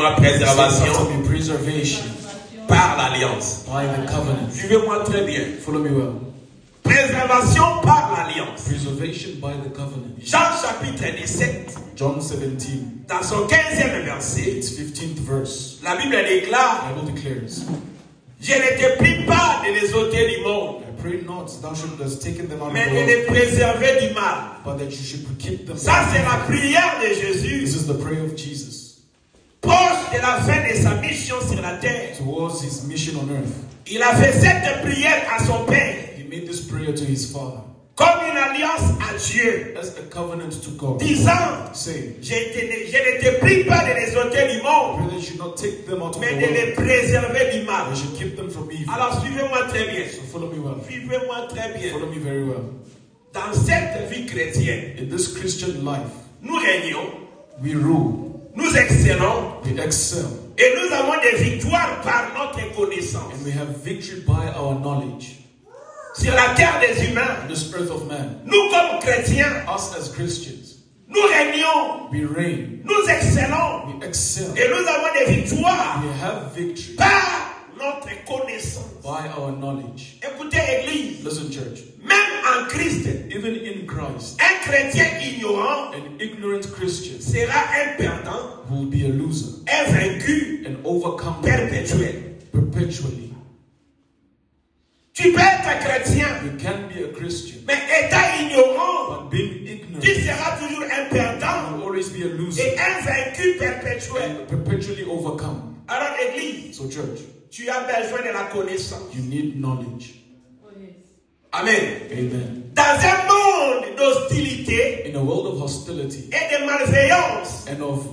La préservation par l'alliance. Suivez-moi très bien. Follow me well. Préservation par l'alliance. Preservation by the covenant. Jean chapitre 17. John 17. Dans son 15e verset. Its 15th verse. La Bible déclare. The Bible declares. Je ne te prie pas de les ôter du monde. I pray not thou shouldst have taken them out of mais the de world, les préserver du mal. but that you should keep them. Ça c'est la prière de Jésus. This is the prayer of Jesus. Proche de la fin de sa mission sur la terre. Towards his mission on earth. Il a fait cette prière à son Père. He made this prayer to his Father. Comme une alliance à Dieu. As a covenant to God. Disant, saying, je ne te prie pas de les ôter du monde, pray that you should not take them out of mais the de world, les préserver du mal. you should keep them from evil. Alors suivez-moi très bien. So follow me well. Suivez-moi très bien. Follow me very well. Dans cette vie chrétienne, In this Christian life, nous régnons, we rule, nous excellons, we excel, et nous avons des victoires par notre connaissance. and we have victory by our knowledge. Sur la terre des humains, On this earth of man, nous comme chrétiens, us as Christians, nous régnons, we reign, nous excellons, we excel, et nous avons des victoires we have victory par notre connaissance. by our knowledge. Écoutez, Église, Listen, church, même en Christ, even in Christ, un chrétien ignorant an ignorant Christian sera un perdant, will be a loser un vaincu and overcome perpétuel. perpetually. Tu peux être chrétien, You can be a Christian, mais étant ignorant, but being ignorant, tu seras toujours un perdant will always be a loser et un vaincu perpétuel. and perpetually overcome. Alors, Église, So, church, tu as besoin de la connaissance. you need knowledge. Amen. Amen. Dans un monde d'hostilité In a world of hostility et de malveillance, and of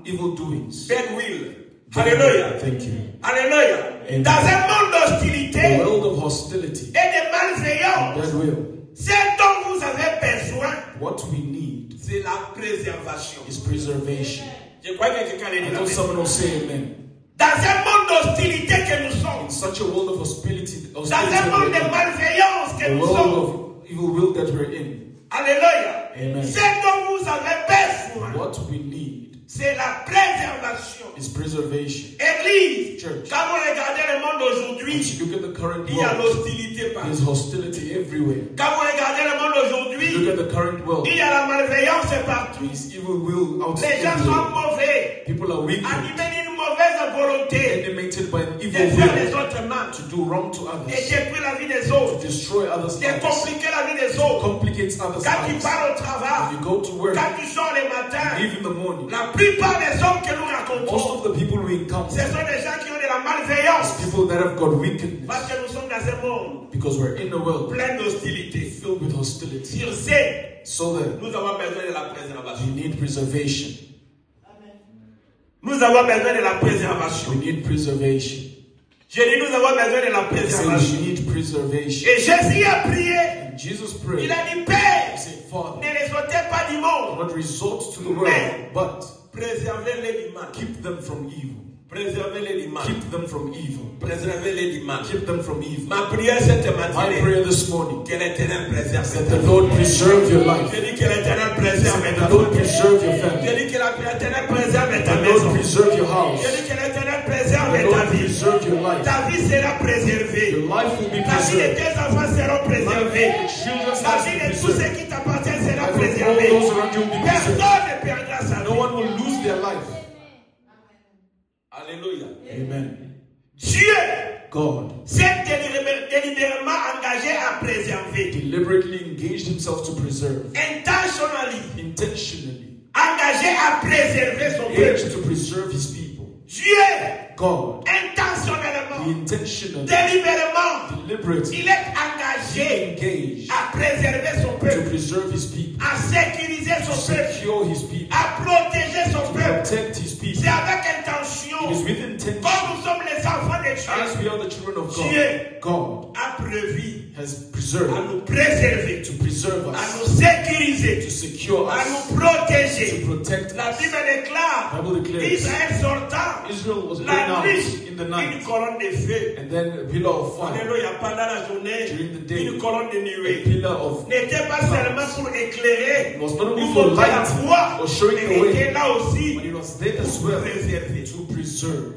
evil doings. bad will. Alléluia. Thank you. Alléluia. Amen. Dans un monde d'hostilité A world of hostility et de malveillance, that will. ce dont vous avez besoin, What we need c'est la préservation. is preservation. Je crois que quelqu'un l'a I dit know là. someone will say amen. Dans un monde d'hostilité que nous sommes, In such a world of hostility dans un monde de malveillance que a nous world sommes, of evil will that we're in, alléluia, Amen. ce dont vous avez besoin, what we need c'est la préservation. is preservation. Église, Church. quand vous regardez le monde As d'aujourd'hui, you look at the current il y a world, l'hostilité there's partout. hostility everywhere. Quand vous regardez le monde Look d'aujourd'hui, at the current world, il y a la malveillance partout. there's evil will out Les gens sont everywhere. mauvais, People are wicked, animés d'une mauvaise volonté animated by an de evil faire les will autres mal, to do wrong to et others, détruire la vie des to autres, destroy others' de lives, compliquer la vie des autres. complicates others' Quand tu lives. pars au When travail, you go to work, quand tu sors le matin, leave in the morning, la plupart des hommes que nous most rencontrons, of the people we encounter, ce sont des gens qui ont de la malveillance. people that have got wickedness, Parce que nous sommes dans un monde because we're in a world plein d'hostilité. filled with hostility. Sur ce, So that nous avons besoin de la préservation. we need preservation. Nous avons besoin de la préservation. We need preservation. Je dis, nous avons besoin de la I say préservation. we need preservation. Et Jésus a prié. And Jesus Il prayed, a dit, Père, he said, Father, ne les ôtez pas du do monde, not resort to the world, but préservez-les du mal. keep them from evil. Préservez-les du mal. Keep them from evil. Préservez-les du mal. Keep them from evil. Ma prière cette My matinée, prayer this morning, que l'Éternel préserve that ta the vie. Lord preserve your life. Je dis que l'Éternel préserve That ta the Lord famille. preserve your Je family. dis que l'Éternel préserve ta That the maison. Lord preserve your house. Je dis que l'Éternel That préserve the ta Lord vie. preserve your life. Ta vie sera préservée. Your life will be La vie de preserved. tes enfants sera préservée. Children's La lives vie will de be tous ceux preserved. qui t'appartiennent sera Life of all préservée. those around you will be preserved. Personne ne perdra sa No vie. one will lose their life. Alléluia. Amen. Dieu God s'est délibérément engagé à préserver. deliberately engaged himself to preserve, Intentionally. intentionally Engagé à préserver son engaged peuple. to preserve his people. Dieu, God, he intentionnellement, intentionally, délibérément, deliberately il est engagé engaged à préserver son to peuple, preserve his people, à sécuriser to son peuple, secure his people, à protéger son to peuple. protect his people. C'est avec intention. It is with intention. Comme nous sommes les enfants de As Dieu, we are the children of God, Dieu God a prévu has à preserved, nous préserver, to preserve à us, nous sécuriser, to secure à us, nous protéger. to protect La us. Bible déclare, The Bible declares Israël sortant, Israel was going la out nuit, in the une night, colonne de feu. and then a pillar of fire, Alléluia, pendant la journée, During the day, une colonne de a nuée. pillar of N'était pas seulement pour éclairer, It was not pour only for montrer la light voie, or showing mais the way, était là aussi but it was there as pour well préserver. to preserve.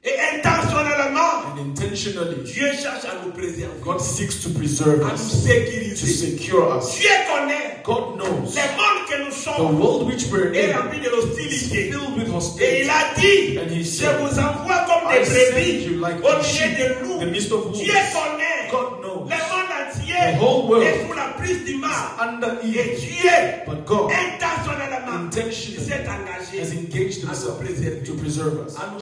Et intentionnellement, And intentionally, Dieu cherche à nous préserver, God seeks to preserve à nous us, to sécuriser. secure us. Dieu connaît God knows le monde que nous the sommes world which we're est in rempli de is l'hostilité. filled with Et hostility. il a dit, And he je said, vous envoie comme I des send brebis you like au a milieu sheep des in loups. the midst of wolves. Dieu connaît God knows le monde entier the whole world est sous la prise du mal. under Et evil. Dieu, But God intentionnellement, intentionally s'est engagé has engaged à nous himself préserver. to preserve us. À nous